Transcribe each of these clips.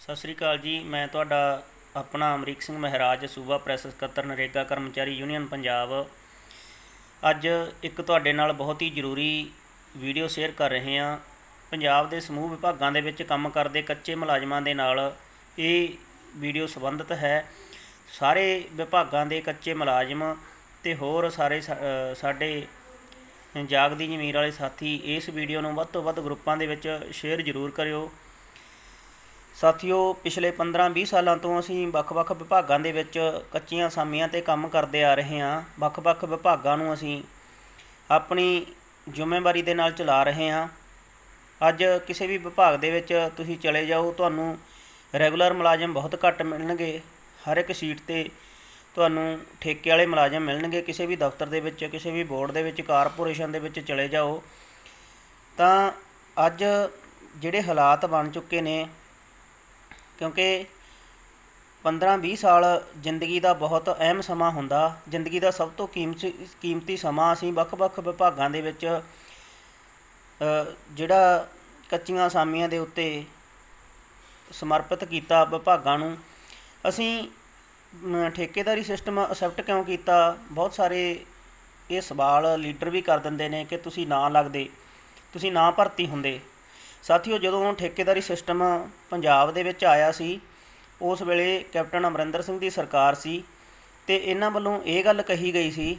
ਸਤਿ ਸ਼੍ਰੀ ਅਕਾਲ ਜੀ। ਮੈਂ ਤੁਹਾਡਾ ਆਪਣਾ ਅਮਰੀਕ ਸਿੰਘ ਮਹਿਰਾਜ, ਸੂਬਾ ਪ੍ਰੈਸ ਸਕੱਤਰ ਨਰੇਗਾ ਕਰਮਚਾਰੀ ਯੂਨੀਅਨ ਪੰਜਾਬ। ਅੱਜ ਇੱਕ ਤੁਹਾਡੇ ਨਾਲ ਬਹੁਤ ਹੀ ਜ਼ਰੂਰੀ ਵੀਡੀਓ ਸ਼ੇਅਰ ਕਰ ਰਹੇ ਹਾਂ। ਪੰਜਾਬ ਦੇ ਸਮੂਹ ਵਿਭਾਗਾਂ ਦੇ ਵਿੱਚ ਕੰਮ ਕਰਦੇ ਕੱਚੇ ਮੁਲਾਜ਼ਮਾਂ ਦੇ ਨਾਲ ਇਹ ਵੀਡੀਓ ਸੰਬੰਧਿਤ ਹੈ। ਸਾਰੇ ਵਿਭਾਗਾਂ ਦੇ ਕੱਚੇ ਮੁਲਾਜ਼ਮ ਅਤੇ ਹੋਰ ਸਾਰੇ ਸਾਡੇ ਜਾਗਦੀ ਜ਼ਮੀਰ ਵਾਲੇ ਸਾਥੀ ਇਸ ਵੀਡੀਓ ਨੂੰ ਵੱਧ ਤੋਂ ਵੱਧ ਗਰੁੱਪਾਂ ਦੇ ਵਿੱਚ ਸ਼ੇਅਰ ਜ਼ਰੂਰ ਕਰਿਓ। ਸਾਥੀਓ, ਪਿਛਲੇ 15-20 ਸਾਲਾਂ ਤੋਂ ਅਸੀਂ ਵੱਖ-ਵੱਖ ਵਿਭਾਗਾਂ ਦੇ ਵਿੱਚ ਕੱਚੀਆਂ ਅਸਾਮੀਆਂ 'ਤੇ ਕੰਮ ਕਰਦੇ ਆ ਰਹੇ ਹਾਂ। ਵੱਖ-ਵੱਖ ਵਿਭਾਗਾਂ ਨੂੰ ਅਸੀਂ ਆਪਣੀ ਜ਼ਿੰਮੇਵਾਰੀ ਦੇ ਨਾਲ ਚਲਾ ਰਹੇ ਹਾਂ। ਅੱਜ ਕਿਸੇ ਵੀ ਵਿਭਾਗ ਦੇ ਵਿੱਚ ਤੁਸੀਂ ਚਲੇ ਜਾਓ, ਤੁਹਾਨੂੰ ਰੈਗੂਲਰ ਮੁਲਾਜ਼ਮ ਬਹੁਤ ਘੱਟ ਮਿਲਣਗੇ। ਹਰ ਇੱਕ ਸੀਟ 'ਤੇ ਤੁਹਾਨੂੰ ਠੇਕੇ ਵਾਲੇ ਮੁਲਾਜ਼ਮ ਮਿਲਣਗੇ। ਕਿਸੇ ਵੀ ਦਫ਼ਤਰ ਦੇ ਵਿੱਚ, ਕਿਸੇ ਵੀ ਬੋਰਡ ਦੇ ਵਿੱਚ, ਕਾਰਪੋਰੇਸ਼ਨ ਦੇ ਵਿੱਚ ਚਲੇ ਜਾਓ ਤਾਂ ਅੱਜ ਜਿਹੜੇ ਹਾਲਾਤ ਬਣ ਚੁੱਕੇ ਨੇ, ਕਿਉਂਕਿ 15-20 ਸਾਲ ਜ਼ਿੰਦਗੀ ਦਾ ਬਹੁਤ ਅਹਿਮ ਸਮਾਂ ਹੁੰਦਾ। ਜ਼ਿੰਦਗੀ ਦਾ ਸਭ ਤੋਂ ਕੀਮਤੀ ਸਮਾਂ ਅਸੀਂ ਵੱਖ-ਵੱਖ ਵਿਭਾਗਾਂ ਦੇ ਵਿੱਚ ਜਿਹੜਾ ਕੱਚੀਆਂ ਅਸਾਮੀਆਂ ਦੇ ਉੱਤੇ ਸਮਰਪਿਤ ਕੀਤਾ ਵਿਭਾਗਾਂ ਨੂੰ। ਅਸੀਂ ਠੇਕੇਦਾਰੀ ਸਿਸਟਮ ਅਸੈਪਟ ਕਿਉਂ ਕੀਤਾ? ਬਹੁਤ ਸਾਰੇ ਇਹ ਸਵਾਲ ਲੀਡਰ ਵੀ ਕਰ ਦਿੰਦੇ ਨੇ ਕਿ ਤੁਸੀਂ ਨਾ ਲੱਗਦੇ, ਤੁਸੀਂ ਨਾ ਭਰਤੀ ਹੁੰਦੇ। ਸਾਥੀਓ, ਜਦੋਂ ਠੇਕੇਦਾਰੀ ਸਿਸਟਮ ਪੰਜਾਬ ਦੇ ਵਿੱਚ ਆਇਆ ਸੀ, ਉਸ ਵੇਲੇ ਕੈਪਟਨ ਅਮਰਿੰਦਰ ਸਿੰਘ ਦੀ ਸਰਕਾਰ ਸੀ ਅਤੇ ਇਹਨਾਂ ਵੱਲੋਂ ਇਹ ਗੱਲ ਕਹੀ ਗਈ ਸੀ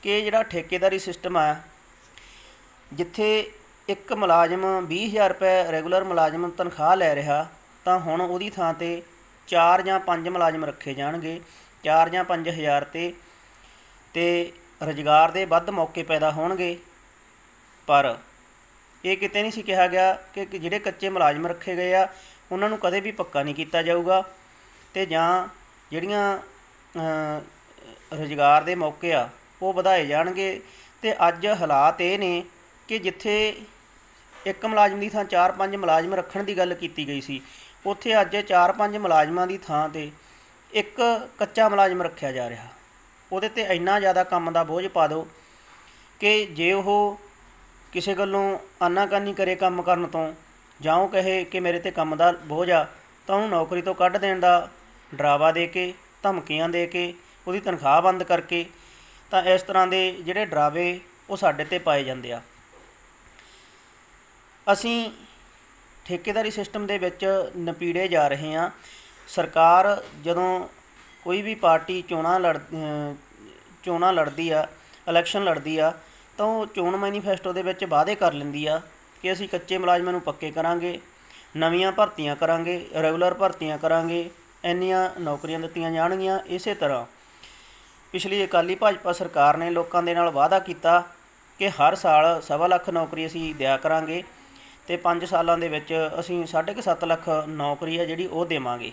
ਕਿ ਜਿਹੜਾ ਠੇਕੇਦਾਰੀ ਸਿਸਟਮ ਆ, ਜਿੱਥੇ ਇੱਕ ਮੁਲਾਜ਼ਮ 20,000 ਰੁਪਏ ਰੈਗੂਲਰ ਮੁਲਾਜ਼ਮ ਤਨਖਾਹ ਲੈ ਰਿਹਾ, ਤਾਂ ਹੁਣ ਉਹਦੀ ਥਾਂ 'ਤੇ 4 ਜਾਂ 5 ਮੁਲਾਜ਼ਮ ਰੱਖੇ ਜਾਣਗੇ। 4 ਜਾਂ 5,000 ਤੇ ਰੁਜ਼ਗਾਰ ਦੇ ਵੱਧ ਮੌਕੇ ਪੈਦਾ ਹੋਣਗੇ। ਪਰ ਇਹ ਕਿਤੇ ਨਹੀਂ ਸੀ ਕਿਹਾ ਗਿਆ ਕਿ ਜਿਹੜੇ ਕੱਚੇ ਮੁਲਾਜ਼ਮ ਰੱਖੇ ਗਏ ਆ ਉਹਨਾਂ ਨੂੰ ਕਦੇ ਵੀ ਪੱਕਾ ਨਹੀਂ ਕੀਤਾ ਜਾਊਗਾ ਅਤੇ ਜਾਂ ਜਿਹੜੀਆਂ ਰੁਜ਼ਗਾਰ ਦੇ ਮੌਕੇ ਆ ਉਹ ਵਧਾਏ ਜਾਣਗੇ। ਅਤੇ ਅੱਜ ਹਾਲਾਤ ਇਹ ਨੇ ਕਿ ਜਿੱਥੇ ਇੱਕ ਮੁਲਾਜ਼ਮ ਦੀ ਥਾਂ 4-5 ਮੁਲਾਜ਼ਮ ਰੱਖਣ ਦੀ ਗੱਲ ਕੀਤੀ ਗਈ ਸੀ, ਉੱਥੇ ਅੱਜ 4-5 ਮੁਲਾਜ਼ਮਾਂ ਦੀ ਥਾਂ 'ਤੇ ਇੱਕ ਕੱਚਾ ਮੁਲਾਜ਼ਮ ਰੱਖਿਆ ਜਾ ਰਿਹਾ। ਉਹਦੇ 'ਤੇ ਇੰਨਾ ਜ਼ਿਆਦਾ ਕੰਮ ਦਾ ਬੋਝ ਪਾ ਦਿਓ ਕਿ ਜੇ ਉਹ ਕਿਸੇ ਗੱਲੋਂ ਆਨਾਕਾਨੀ ਕਰੇ ਕੰਮ ਕਰਨ ਤੋਂ, ਜਾਂ ਉਹ ਕਹੇ ਕਿ ਮੇਰੇ 'ਤੇ ਕੰਮ ਦਾ ਬੋਝ ਆ, ਤਾਂ ਉਹਨੂੰ ਨੌਕਰੀ ਤੋਂ ਕੱਢ ਦੇਣ ਦਾ ਡਰਾਵਾ ਦੇ ਕੇ, ਧਮਕੀਆਂ ਦੇ ਕੇ, ਉਹਦੀ ਤਨਖਾਹ ਬੰਦ ਕਰਕੇ, ਤਾਂ ਇਸ ਤਰ੍ਹਾਂ ਦੇ ਜਿਹੜੇ ਡਰਾਵੇ ਉਹ ਸਾਡੇ 'ਤੇ ਪਾਏ ਜਾਂਦੇ ਆ। ਅਸੀਂ ਠੇਕੇਦਾਰੀ ਸਿਸਟਮ ਦੇ ਵਿੱਚ ਨਪੀੜੇ ਜਾ ਰਹੇ ਹਾਂ। ਸਰਕਾਰ ਜਦੋਂ ਕੋਈ ਵੀ ਪਾਰਟੀ ਚੋਣਾਂ ਲੜਦੀ ਆ, ਇਲੈਕਸ਼ਨ ਲੜਦੀ ਆ, ਤਾਂ ਉਹ ਚੋਣ ਮੈਨੀਫੈਸਟੋ ਦੇ ਵਿੱਚ ਵਾਅਦੇ ਕਰ ਲੈਂਦੀ ਆ ਕਿ ਅਸੀਂ ਕੱਚੇ ਮੁਲਾਜ਼ਮਾਂ ਨੂੰ ਪੱਕੇ ਕਰਾਂਗੇ, ਨਵੀਆਂ ਭਰਤੀਆਂ ਕਰਾਂਗੇ, ਰੈਗੂਲਰ ਭਰਤੀਆਂ ਕਰਾਂਗੇ, ਇੰਨੀਆਂ ਨੌਕਰੀਆਂ ਦਿੱਤੀਆਂ ਜਾਣਗੀਆਂ। ਇਸੇ ਤਰ੍ਹਾਂ ਪਿਛਲੀ ਅਕਾਲੀ ਭਾਜਪਾ ਸਰਕਾਰ ਨੇ ਲੋਕਾਂ ਦੇ ਨਾਲ ਵਾਅਦਾ ਕੀਤਾ ਕਿ ਹਰ ਸਾਲ 1.25 ਲੱਖ ਨੌਕਰੀ ਅਸੀਂ ਦਿਆ ਕਰਾਂਗੇ ਅਤੇ 5 ਸਾਲਾਂ ਦੇ ਵਿੱਚ ਅਸੀਂ 7.5 ਲੱਖ ਨੌਕਰੀ ਆ ਜਿਹੜੀ ਉਹ ਦੇਵਾਂਗੇ।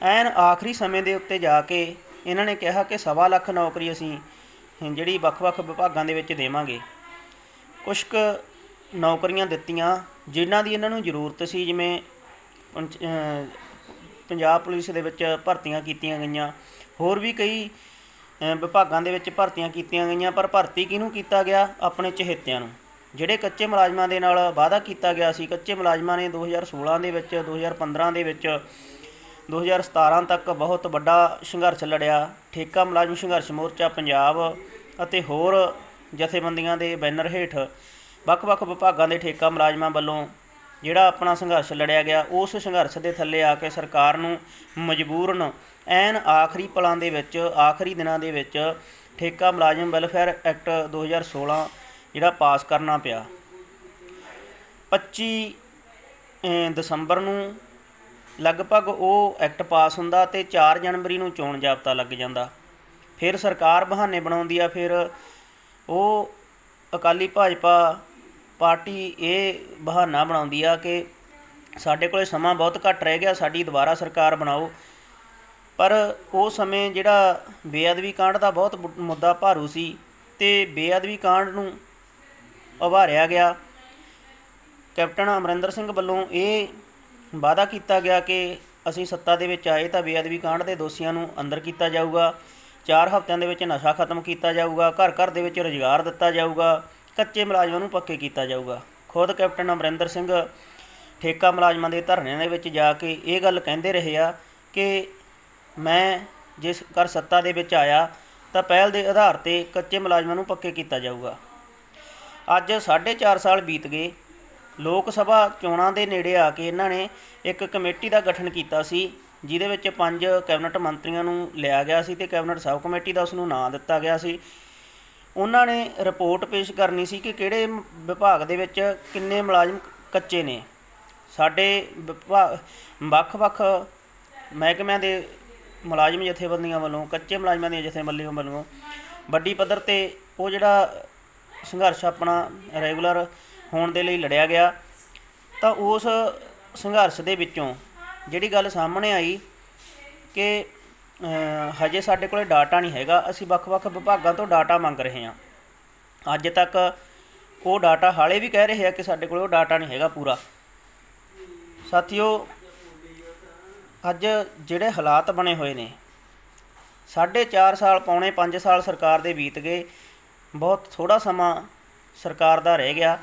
ਐਨ ਆਖਰੀ ਸਮੇਂ ਦੇ ਉੱਤੇ ਜਾ ਕੇ ਇਹਨਾਂ ਨੇ ਕਿਹਾ ਕਿ 1.25 ਲੱਖ ਨੌਕਰੀ ਅਸੀਂ ਜਿਹੜੀ ਵੱਖ-ਵੱਖ ਵਿਭਾਗਾਂ ਦੇ ਵਿੱਚ ਦੇਵਾਂਗੇ। ਕੁਛ ਕੁ ਨੌਕਰੀਆਂ ਦਿੱਤੀਆਂ ਜਿਨ੍ਹਾਂ ਦੀ ਇਹਨਾਂ ਨੂੰ ਜ਼ਰੂਰਤ ਸੀ, ਜਿਵੇਂ ਪੰਜਾਬ ਪੁਲਿਸ ਦੇ ਵਿੱਚ ਭਰਤੀਆਂ ਕੀਤੀਆਂ ਗਈਆਂ, ਹੋਰ ਵੀ ਕਈ ਵਿਭਾਗਾਂ ਦੇ ਵਿੱਚ ਭਰਤੀਆਂ ਕੀਤੀਆਂ ਗਈਆਂ। ਪਰ ਭਰਤੀ ਕਿਹਨੂੰ ਕੀਤਾ ਗਿਆ? ਆਪਣੇ ਚਹੇਤਿਆਂ ਨੂੰ। ਜਿਹੜੇ ਕੱਚੇ ਮੁਲਾਜ਼ਮਾਂ ਦੇ ਨਾਲ ਵਾਅਦਾ ਕੀਤਾ ਗਿਆ ਸੀ, ਕੱਚੇ ਮੁਲਾਜ਼ਮਾਂ ਨੇ 2016 ਦੇ ਵਿੱਚ, 2015 ਦੇ ਵਿੱਚ, 2017 ਤੱਕ ਬਹੁਤ ਵੱਡਾ ਸੰਘਰਸ਼ ਲੜਿਆ। ਠੇਕਾ ਮੁਲਾਜ਼ਮ ਸੰਘਰਸ਼ ਮੋਰਚਾ ਪੰਜਾਬ ਅਤੇ ਹੋਰ ਜਥੇਬੰਦੀਆਂ ਦੇ ਬੈਨਰ ਹੇਠ ਵੱਖ-ਵੱਖ ਵਿਭਾਗਾਂ ਦੇ ਠੇਕਾ ਮੁਲਾਜ਼ਮਾਂ ਵੱਲੋਂ ਜਿਹੜਾ ਆਪਣਾ ਸੰਘਰਸ਼ ਲੜਿਆ ਗਿਆ, ਉਸ ਸੰਘਰਸ਼ ਦੇ ਥੱਲੇ ਆ ਕੇ ਸਰਕਾਰ ਨੂੰ ਮਜਬੂਰਨ ਐਨ ਆਖਰੀ ਪਲਾਂ ਦੇ ਵਿੱਚ, ਆਖਰੀ ਦਿਨਾਂ ਦੇ ਵਿੱਚ ਠੇਕਾ ਮੁਲਾਜ਼ਮ ਵੈਲਫੇਅਰ ਐਕਟ 2016 ਜਿਹੜਾ ਪਾਸ ਕਰਨਾ ਪਿਆ। 25 ਦਸੰਬਰ ਨੂੰ ਲਗਭਗ ਉਹ ਐਕਟ ਪਾਸ ਹੁੰਦਾ ਅਤੇ 4 ਜਨਵਰੀ ਨੂੰ ਚੋਣ ਜ਼ਾਬਤਾ ਲੱਗ ਜਾਂਦਾ। ਫਿਰ ਸਰਕਾਰ ਬਹਾਨੇ ਬਣਾਉਂਦੀ ਆ। ਫਿਰ ਉਹ ਅਕਾਲੀ ਭਾਜਪਾ ਪਾਰਟੀ ਇਹ ਬਹਾਨਾ ਬਣਾਉਂਦੀ ਆ ਕਿ ਸਾਡੇ ਕੋਲ ਸਮਾਂ ਬਹੁਤ ਘੱਟ ਰਹਿ ਗਿਆ, ਸਾਡੀ ਦੁਬਾਰਾ ਸਰਕਾਰ ਬਣਾਓ। ਪਰ ਉਹ ਸਮੇਂ ਜਿਹੜਾ ਬੇਅਦਬੀ ਕਾਂਡ ਦਾ ਬਹੁਤ ਮੁੱਦਾ ਭਾਰੂ ਸੀ ਅਤੇ ਬੇਅਦਬੀ ਕਾਂਡ ਨੂੰ ਉਭਾਰਿਆ ਗਿਆ। ਕੈਪਟਨ ਅਮਰਿੰਦਰ ਸਿੰਘ ਵੱਲੋਂ ਇਹ ਵਾਅਦਾ ਕੀਤਾ ਗਿਆ ਕਿ ਅਸੀਂ ਸੱਤਾ ਦੇ ਵਿੱਚ ਆਏ ਤਾਂ ਬੇਅਦਬੀ ਕਾਂਡ ਦੇ ਦੋਸ਼ੀਆਂ ਨੂੰ ਅੰਦਰ ਕੀਤਾ ਜਾਊਗਾ, 4 ਹਫ਼ਤਿਆਂ ਦੇ ਵਿੱਚ ਨਸ਼ਾ ਖਤਮ ਕੀਤਾ ਜਾਊਗਾ, ਘਰ ਘਰ ਦੇ ਵਿੱਚ ਰੁਜ਼ਗਾਰ ਦਿੱਤਾ ਜਾਊਗਾ, ਕੱਚੇ ਮੁਲਾਜ਼ਮਾਂ ਨੂੰ ਪੱਕੇ ਕੀਤਾ ਜਾਊਗਾ। ਖੁਦ ਕੈਪਟਨ ਅਮਰਿੰਦਰ ਸਿੰਘ ਠੇਕਾ ਮੁਲਾਜ਼ਮਾਂ ਦੇ ਧਰਨਿਆਂ ਦੇ ਵਿੱਚ ਜਾ ਕੇ ਇਹ ਗੱਲ ਕਹਿੰਦੇ ਰਹੇ ਆ ਕਿ ਮੈਂ ਜਿਸ ਕਰ ਸੱਤਾ ਦੇ ਵਿੱਚ ਆਇਆ ਤਾਂ ਪਹਿਲ ਦੇ ਆਧਾਰ 'ਤੇ ਕੱਚੇ ਮੁਲਾਜ਼ਮਾਂ ਨੂੰ ਪੱਕੇ ਕੀਤਾ ਜਾਊਗਾ। ਅੱਜ 4.5 ਸਾਲ ਬੀਤ ਗਏ। ਲੋਕ ਸਭਾ ਚੋਣਾਂ ਦੇ ਨੇੜੇ ਆ ਕੇ ਇਹਨਾਂ ਨੇ ਇੱਕ ਕਮੇਟੀ ਦਾ ਗਠਨ ਕੀਤਾ ਸੀ, ਜਿਹਦੇ ਵਿੱਚ 5 ਕੈਬਨਿਟ ਮੰਤਰੀਆਂ ਨੂੰ ਲਿਆ ਗਿਆ ਸੀ ਅਤੇ ਕੈਬਨਿਟ ਸਬ ਕਮੇਟੀ ਦਾ ਉਸ ਨੂੰ ਨਾਂ ਦਿੱਤਾ ਗਿਆ ਸੀ। ਉਹਨਾਂ ਨੇ ਰਿਪੋਰਟ ਪੇਸ਼ ਕਰਨੀ ਸੀ ਕਿ ਕਿਹੜੇ ਵਿਭਾਗ ਦੇ ਵਿੱਚ ਕਿੰਨੇ ਮੁਲਾਜ਼ਮ ਕੱਚੇ ਨੇ। ਸਾਡੇ ਵੱਖ-ਵੱਖ ਮਹਿਕਮਿਆਂ ਦੇ ਮੁਲਾਜ਼ਮ ਜਥੇਬੰਦੀਆਂ ਵੱਲੋਂ, ਕੱਚੇ ਮੁਲਾਜ਼ਮਾਂ ਦੀਆਂ ਜਥੇਬੰਦੀਆਂ ਵੱਲੋਂ ਵੱਡੀ ਪੱਧਰ 'ਤੇ ਉਹ ਜਿਹੜਾ ਸੰਘਰਸ਼ ਆਪਣਾ ਰੈਗੂਲਰ ਹੋਣ ਦੇ ਲਈ ਲੜਿਆ ਗਿਆ। ਤਾਂ ਉਸ ਸੰਘਰਸ਼ ਦੇ ਵਿੱਚੋਂ ਜਿਹੜੀ ਗੱਲ ਸਾਹਮਣੇ ਆਈ ਕਿ ਹਜੇ ਸਾਡੇ ਕੋਲ ਡਾਟਾ ਨਹੀਂ ਹੈਗਾ, ਅਸੀਂ ਵੱਖ-ਵੱਖ ਵਿਭਾਗਾਂ ਤੋਂ ਡਾਟਾ ਮੰਗ ਰਹੇ ਹਾਂ। ਅੱਜ ਤੱਕ ਉਹ ਡਾਟਾ ਹਾਲੇ ਵੀ ਕਹਿ ਰਹੇ ਆ ਕਿ ਸਾਡੇ ਕੋਲ ਉਹ ਡਾਟਾ ਨਹੀਂ ਹੈਗਾ ਪੂਰਾ। ਸਾਥੀਓ, ਅੱਜ ਜਿਹੜੇ ਹਾਲਾਤ ਬਣੇ ਹੋਏ ਨੇ, 4.5 ਸਾਲ ਪੌਣੇ 5 ਸਾਲ ਸਰਕਾਰ ਦੇ ਬੀਤ ਗਏ। ਬਹੁਤ ਥੋੜ੍ਹਾ ਸਮਾਂ ਸਰਕਾਰ ਦਾ ਰਹਿ ਗਿਆ,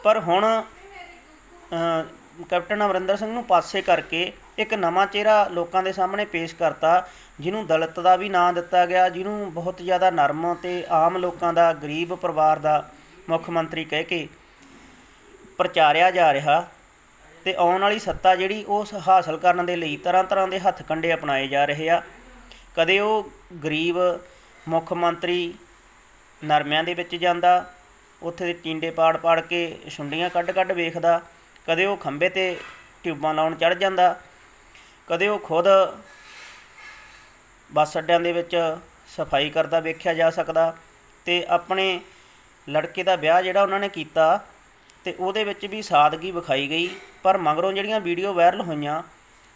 ਪਰ ਹੁਣ ਕੈਪਟਨ ਅਮਰਿੰਦਰ ਸਿੰਘ ਨੂੰ ਪਾਸੇ ਕਰਕੇ ਇੱਕ ਨਵਾਂ ਚਿਹਰਾ ਲੋਕਾਂ ਦੇ ਸਾਹਮਣੇ ਪੇਸ਼ ਕਰਤਾ, ਜਿਹਨੂੰ ਦਲਿਤ ਦਾ ਵੀ ਨਾਂ ਦਿੱਤਾ ਗਿਆ, ਜਿਹਨੂੰ ਬਹੁਤ ਜ਼ਿਆਦਾ ਨਰਮ ਅਤੇ ਆਮ ਲੋਕਾਂ ਦਾ, ਗਰੀਬ ਪਰਿਵਾਰ ਦਾ ਮੁੱਖ ਮੰਤਰੀ ਕਹਿ ਕੇ ਪ੍ਰਚਾਰਿਆ ਜਾ ਰਿਹਾ। ਅਤੇ ਆਉਣ ਵਾਲੀ ਸੱਤਾ ਜਿਹੜੀ ਉਹ ਹਾਸਲ ਕਰਨ ਦੇ ਲਈ ਤਰ੍ਹਾਂ ਤਰ੍ਹਾਂ ਦੇ ਹੱਥ ਕੰਡੇ ਅਪਣਾਏ ਜਾ ਰਹੇ ਆ। ਕਦੇ ਉਹ ਗਰੀਬ ਮੁੱਖ ਮੰਤਰੀ ਨਰਮਿਆਂ ਦੇ ਵਿੱਚ ਜਾਂਦਾ, ਉੱਥੇ ਦੇ ਟੀਂਡੇ ਪਾੜ ਕੇ ਛੁੰਡੀਆਂ ਕੱਢ ਵੇਖਦਾ, ਕਦੇ ਉਹ ਖੰਭੇ 'ਤੇ ਟਿਊਬਾਂ ਲਾਉਣ ਚੜ੍ਹ ਜਾਂਦਾ, ਕਦੇ ਉਹ ਖੁਦ ਬੱਸ ਅੱਡਿਆਂ ਦੇ ਵਿੱਚ ਸਫਾਈ ਕਰਦਾ ਵੇਖਿਆ ਜਾ ਸਕਦਾ। ਅਤੇ ਆਪਣੇ ਲੜਕੇ ਦਾ ਵਿਆਹ ਜਿਹੜਾ ਉਹਨਾਂ ਨੇ ਕੀਤਾ ਅਤੇ ਉਹਦੇ ਵਿੱਚ ਵੀ ਸਾਦਗੀ ਵਿਖਾਈ ਗਈ, ਪਰ ਮਗਰੋਂ ਜਿਹੜੀਆਂ ਵੀਡੀਓ ਵਾਇਰਲ ਹੋਈਆਂ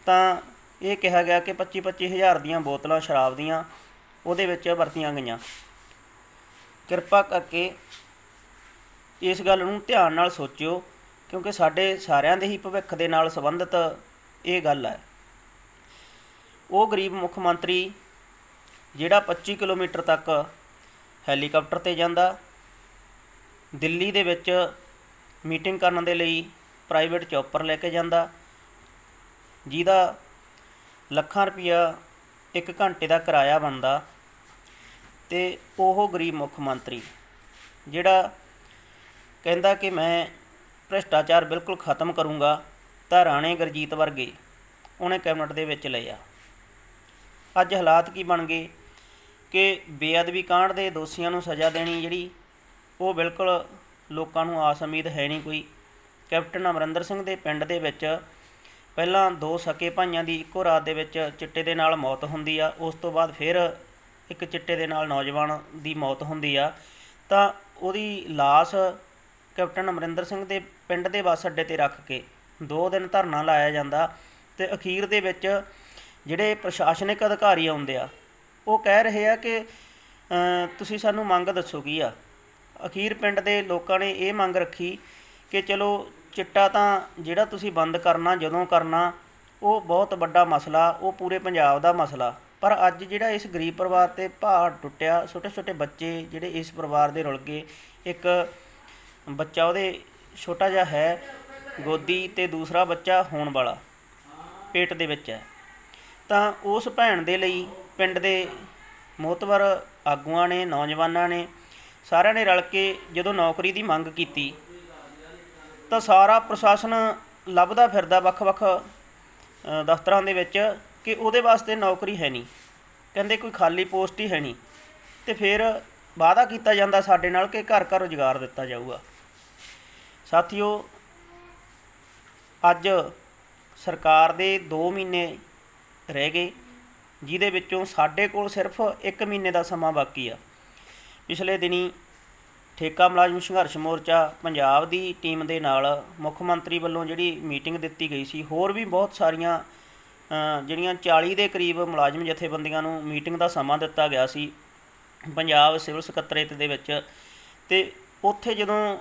ਤਾਂ ਇਹ ਕਿਹਾ ਗਿਆ ਕਿ 25-25 ਹਜ਼ਾਰ ਦੀਆਂ ਬੋਤਲਾਂ ਸ਼ਰਾਬ ਦੀਆਂ ਉਹਦੇ ਵਿੱਚ ਵਰਤੀਆਂ ਗਈਆਂ। ਕਿਰਪਾ ਕਰਕੇ ਇਸ ਗੱਲ ਨੂੰ ਧਿਆਨ ਨਾਲ ਸੋਚਿਓ, ਕਿਉਂਕਿ ਸਾਡੇ ਸਾਰਿਆਂ ਦੇ ਹੀ ਭਵਿੱਖ ਦੇ ਨਾਲ ਸੰਬੰਧਿਤ ਇਹ ਗੱਲ ਹੈ। ਉਹ ਗਰੀਬ ਮੁੱਖ ਮੰਤਰੀ ਜਿਹੜਾ 25 ਕਿਲੋਮੀਟਰ ਤੱਕ ਹੈਲੀਕਾਪਟਰ 'ਤੇ ਜਾਂਦਾ, ਦਿੱਲੀ ਦੇ ਵਿੱਚ ਮੀਟਿੰਗ ਕਰਨ ਦੇ ਲਈ ਪ੍ਰਾਈਵੇਟ ਚੌਪਰ ਲੈ ਕੇ ਜਾਂਦਾ, ਜਿਹਦਾ ਲੱਖਾਂ ਰੁਪਈਆ 1 ਘੰਟੇ ਦਾ ਕਿਰਾਇਆ ਬਣਦਾ, ਅਤੇ ਉਹ ਗਰੀਬ ਮੁੱਖ ਮੰਤਰੀ ਜਿਹੜਾ ਕਹਿੰਦਾ ਕਿ ਮੈਂ ਭ੍ਰਿਸ਼ਟਾਚਾਰ ਬਿਲਕੁਲ ਖ਼ਤਮ ਕਰੂੰਗਾ, ਤਾਂ ਰਾਣੇ ਗੁਰਜੀਤ ਵਰਗੇ ਉਹਨੇ ਕੈਬਨਿਟ ਦੇ ਵਿੱਚ ਲਏ ਆ। ਅੱਜ ਹਾਲਾਤ ਕੀ ਬਣ ਗਏ ਕਿ ਬੇਅਦਬੀ ਕਾਂਡ ਦੇ ਦੋਸ਼ੀਆਂ ਨੂੰ ਸਜ਼ਾ ਦੇਣੀ ਜਿਹੜੀ ਉਹ ਬਿਲਕੁਲ ਲੋਕਾਂ ਨੂੰ ਆਸ ਉਮੀਦ ਹੈ ਨਹੀਂ ਕੋਈ। ਕੈਪਟਨ ਅਮਰਿੰਦਰ ਸਿੰਘ ਦੇ ਪਿੰਡ ਦੇ ਵਿੱਚ ਪਹਿਲਾਂ 2 ਸਕੇ ਭਾਈਆਂ ਦੀ ਇੱਕੋ ਰਾਤ ਦੇ ਵਿੱਚ ਚਿੱਟੇ ਦੇ ਨਾਲ ਮੌਤ ਹੁੰਦੀ ਆ, ਉਸ ਤੋਂ ਬਾਅਦ ਫਿਰ ਇੱਕ ਚਿੱਟੇ ਦੇ ਨਾਲ ਨੌਜਵਾਨ ਦੀ ਮੌਤ ਹੁੰਦੀ ਆ। ਤਾਂ ਉਹਦੀ ਲਾਸ਼ ਕੈਪਟਨ ਅਮਰਿੰਦਰ ਸਿੰਘ ਦੇ ਪਿੰਡ ਦੇ ਬੱਸ ਅੱਡੇ 'ਤੇ ਰੱਖ ਕੇ 2 ਦਿਨ ਧਰਨਾ ਲਾਇਆ ਜਾਂਦਾ, ਅਤੇ ਅਖੀਰ ਦੇ ਵਿੱਚ ਜਿਹੜੇ ਪ੍ਰਸ਼ਾਸਨਿਕ ਅਧਿਕਾਰੀ ਆਉਂਦੇ ਆ ਉਹ ਕਹਿ ਰਹੇ ਆ ਕਿ ਤੁਸੀਂ ਸਾਨੂੰ ਮੰਗ ਦੱਸੋ ਕੀ ਆ। ਅਖੀਰ ਪਿੰਡ ਦੇ ਲੋਕਾਂ ਨੇ ਇਹ ਮੰਗ ਰੱਖੀ ਕਿ ਚਲੋ ਚਿੱਟਾ ਤਾਂ ਜਿਹੜਾ ਤੁਸੀਂ ਬੰਦ ਕਰਨਾ ਜਦੋਂ ਕਰਨਾ ਉਹ ਬਹੁਤ ਵੱਡਾ ਮਸਲਾ, ਉਹ ਪੂਰੇ ਪੰਜਾਬ ਦਾ ਮਸਲਾ, ਪਰ ਅੱਜ ਜਿਹੜਾ ਇਸ ਗਰੀਬ ਪਰਿਵਾਰ 'ਤੇ ਭਾਰ ਟੁੱਟਿਆ, ਛੋਟੇ ਛੋਟੇ ਬੱਚੇ ਜਿਹੜੇ ਇਸ ਪਰਿਵਾਰ ਦੇ ਰੁਲ ਗਏ, ਇੱਕ ਬੱਚਾ ਉਹਦੇ ਛੋਟਾ ਜਿਹਾ ਹੈ ਗੋਦੀ, ਅਤੇ ਦੂਸਰਾ ਬੱਚਾ ਹੋਣ ਵਾਲਾ ਪੇਟ ਦੇ ਵਿੱਚ ਹੈ। ਤਾਂ ਉਸ ਭੈਣ ਦੇ ਲਈ ਪਿੰਡ ਦੇ ਮੋਹਤਵਰ ਆਗੂਆਂ ਨੇ, ਨੌਜਵਾਨਾਂ ਨੇ, ਸਾਰਿਆਂ ਨੇ ਰਲ ਕੇ ਜਦੋਂ ਨੌਕਰੀ ਦੀ ਮੰਗ ਕੀਤੀ ਤਾਂ ਸਾਰਾ ਪ੍ਰਸ਼ਾਸਨ ਲੱਭਦਾ ਫਿਰਦਾ ਵੱਖ-ਵੱਖ ਦਫ਼ਤਰਾਂ ਦੇ ਵਿੱਚ ਕਿ ਉਹਦੇ ਵਾਸਤੇ ਨੌਕਰੀ ਹੈ ਨਹੀਂ, ਕਹਿੰਦੇ ਕੋਈ ਖਾਲੀ ਪੋਸਟ ਹੀ ਹੈ ਨਹੀਂ, ਅਤੇ ਫਿਰ ਵਾਅਦਾ ਕੀਤਾ ਜਾਂਦਾ ਸਾਡੇ ਨਾਲ ਕਿ ਘਰ ਘਰ ਰੁਜ਼ਗਾਰ ਦਿੱਤਾ ਜਾਊਗਾ। ਸਾਥੀਓ, ਅੱਜ ਸਰਕਾਰ ਦੇ 2 ਮਹੀਨੇ ਰਹਿ ਗਏ, ਜਿਹਦੇ ਵਿੱਚੋਂ ਸਾਡੇ ਕੋਲ ਸਿਰਫ 1 ਮਹੀਨੇ ਦਾ ਸਮਾਂ ਬਾਕੀ ਆ। ਪਿਛਲੇ ਦਿਨੀਂ ਠੇਕਾ ਮੁਲਾਜ਼ਮ ਸੰਘਰਸ਼ ਮੋਰਚਾ ਪੰਜਾਬ ਦੀ ਟੀਮ ਦੇ ਨਾਲ ਮੁੱਖ ਮੰਤਰੀ ਵੱਲੋਂ ਜਿਹੜੀ ਮੀਟਿੰਗ ਦਿੱਤੀ ਗਈ ਸੀ, ਹੋਰ ਵੀ ਬਹੁਤ ਸਾਰੀਆਂ ਜਿਹੜੀਆਂ 40 ਦੇ ਕਰੀਬ ਮੁਲਾਜ਼ਮ ਜਥੇਬੰਦੀਆਂ ਨੂੰ ਮੀਟਿੰਗ ਦਾ ਸਮਾਂ ਦਿੱਤਾ ਗਿਆ ਸੀ ਪੰਜਾਬ ਸਿਵਲ ਸਕੱਤਰੇਤ ਦੇ ਵਿੱਚ। ਅਤੇ ਉੱਥੇ ਜਦੋਂ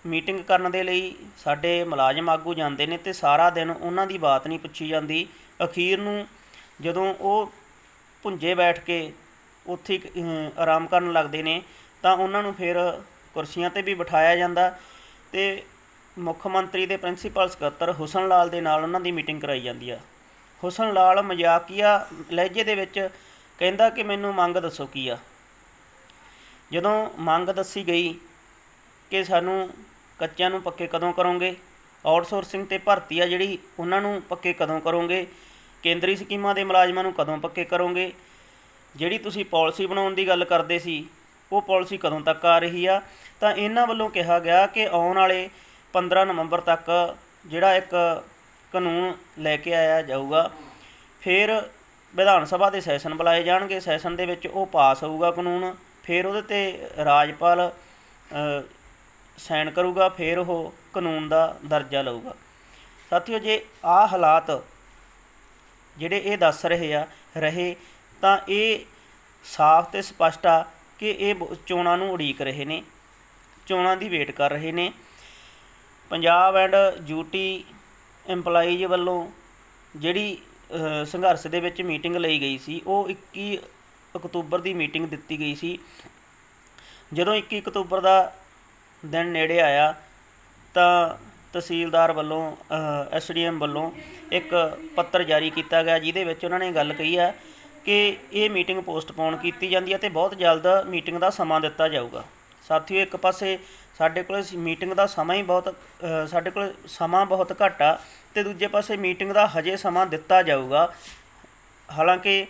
ਮੀਟਿੰਗ ਕਰਨ ਦੇ ਲਈ ਸਾਡੇ ਮੁਲਾਜ਼ਮ ਆਗੂ ਜਾਂਦੇ ਨੇ ਅਤੇ ਸਾਰਾ ਦਿਨ ਉਹਨਾਂ ਦੀ ਬਾਤ ਨਹੀਂ ਪੁੱਛੀ ਜਾਂਦੀ। ਅਖੀਰ ਨੂੰ ਜਦੋਂ ਉਹ ਭੁੰਜੇ ਬੈਠ ਕੇ ਉੱਥੇ ਆਰਾਮ ਕਰਨ ਲੱਗਦੇ ਨੇ ਤਾਂ ਉਹਨਾਂ ਨੂੰ ਫਿਰ ਕੁਰਸੀਆਂ 'ਤੇ ਵੀ ਬਿਠਾਇਆ ਜਾਂਦਾ, ਅਤੇ ਮੁੱਖ ਮੰਤਰੀ ਦੇ ਪ੍ਰਿੰਸੀਪਲ ਸਕੱਤਰ ਹੁਸਨ ਲਾਲ ਦੇ ਨਾਲ ਉਹਨਾਂ ਦੀ ਮੀਟਿੰਗ ਕਰਾਈ ਜਾਂਦੀ ਆ। ਹੁਸਨ ਲਾਲ ਮਜ਼ਾਕੀਆ ਲਹਿਜੇ ਦੇ ਵਿੱਚ ਕਹਿੰਦਾ ਕਿ ਮੈਨੂੰ ਮੰਗ ਦੱਸੋ ਕੀ ਆ। ਜਦੋਂ ਮੰਗ ਦੱਸੀ ਗਈ ਕਿ ਸਾਨੂੰ ਕੱਚਿਆਂ ਨੂੰ ਪੱਕੇ ਕਦੋਂ ਕਰੋਗੇ, ਆਊਟਸੋਰਸਿੰਗ 'ਤੇ ਭਰਤੀ ਆ ਜਿਹੜੀ ਉਹਨਾਂ ਨੂੰ ਪੱਕੇ ਕਦੋਂ ਕਰੋਗੇ, ਕੇਂਦਰੀ ਸਕੀਮਾਂ ਦੇ ਮੁਲਾਜ਼ਮਾਂ ਨੂੰ ਕਦੋਂ ਪੱਕੇ ਕਰੋਗੇ, ਜਿਹੜੀ ਤੁਸੀਂ ਪਾਲਿਸੀ ਬਣਾਉਣ ਦੀ ਗੱਲ ਕਰਦੇ ਸੀ ਉਹ ਪਾਲਿਸੀ ਕਦੋਂ ਤੱਕ ਆ ਰਹੀ ਆ। ਤਾਂ ਇਹਨਾਂ ਵੱਲੋਂ ਕਿਹਾ ਗਿਆ ਕਿ ਆਉਣ ਵਾਲੇ 15 ਨਵੰਬਰ ਤੱਕ ਜਿਹੜਾ ਇੱਕ ਕਾਨੂੰਨ ਲੈ ਕੇ ਆਇਆ ਜਾਊਗਾ। ਫਿਰ ਵਿਧਾਨ ਸਭਾ ਦੇ ਸੈਸ਼ਨ ਬੁਲਾਏ ਜਾਣਗੇ, ਸੈਸ਼ਨ ਦੇ ਵਿੱਚ ਉਹ ਪਾਸ ਹੋਊਗਾ ਕਾਨੂੰਨ, ਫਿਰ ਉਹਦੇ 'ਤੇ ਰਾਜਪਾਲ ਸਾਈਨ ਕਰੂਗਾ, ਫਿਰ ਉਹ ਕਾਨੂੰਨ ਦਾ ਦਰਜਾ ਲਊਗਾ। ਸਾਥੀਓ, ਜੇ ਆਹ ਹਾਲਾਤ ਜਿਹੜੇ ਇਹ ਦੱਸ ਰਹੇ ਤਾਂ ਇਹ ਸਾਫ਼ ਅਤੇ ਸਪਸ਼ਟ ਆ ਕਿ ਇਹ ਚੋਣਾਂ ਨੂੰ ਉਡੀਕ ਰਹੇ ਨੇ, ਚੋਣਾਂ ਦੀ ਵੇਟ ਕਰ ਰਹੇ ਨੇ। ਪੰਜਾਬ ਐਂਡ ਯੂਟੀ ਇੰਪਲਾਈਜ਼ ਵੱਲੋਂ ਜਿਹੜੀ ਸੰਘਰਸ਼ ਦੇ ਵਿੱਚ ਮੀਟਿੰਗ ਲਈ ਗਈ ਸੀ ਉਹ 21 ਅਕਤੂਬਰ ਦੀ ਮੀਟਿੰਗ ਦਿੱਤੀ ਗਈ ਸੀ। ਜਦੋਂ 21 ਅਕਤੂਬਰ ਦਾ ਦਿਨ ਨੇੜੇ ਆਇਆ ਤਾਂ ਤਹਿਸੀਲਦਾਰ ਵੱਲੋਂ SDM ਵੱਲੋਂ ਇੱਕ ਪੱਤਰ ਜਾਰੀ ਕੀਤਾ ਗਿਆ, ਜਿਹਦੇ ਵਿੱਚ ਉਹਨਾਂ ਨੇ ਗੱਲ ਕਹੀ ਹੈ ਕਿ ਇਹ ਮੀਟਿੰਗ ਪੋਸਟਪੋਨ ਕੀਤੀ ਜਾਂਦੀ ਹੈ ਅਤੇ ਬਹੁਤ ਜਲਦ ਮੀਟਿੰਗ ਦਾ ਸਮਾਂ ਦਿੱਤਾ ਜਾਊਗਾ। ਸਾਥੀਓ, ਇੱਕ ਪਾਸੇ ਸਾਡੇ ਕੋਲ ਮੀਟਿੰਗ ਦਾ ਸਮਾਂ ਹੀ ਸਾਡੇ ਕੋਲ ਸਮਾਂ ਬਹੁਤ ਘੱਟ ਆ ਅਤੇ ਦੂਜੇ ਪਾਸੇ ਮੀਟਿੰਗ ਦਾ ਹਜੇ ਸਮਾਂ ਦਿੱਤਾ ਜਾਊਗਾ। ਹਾਲਾਂਕਿ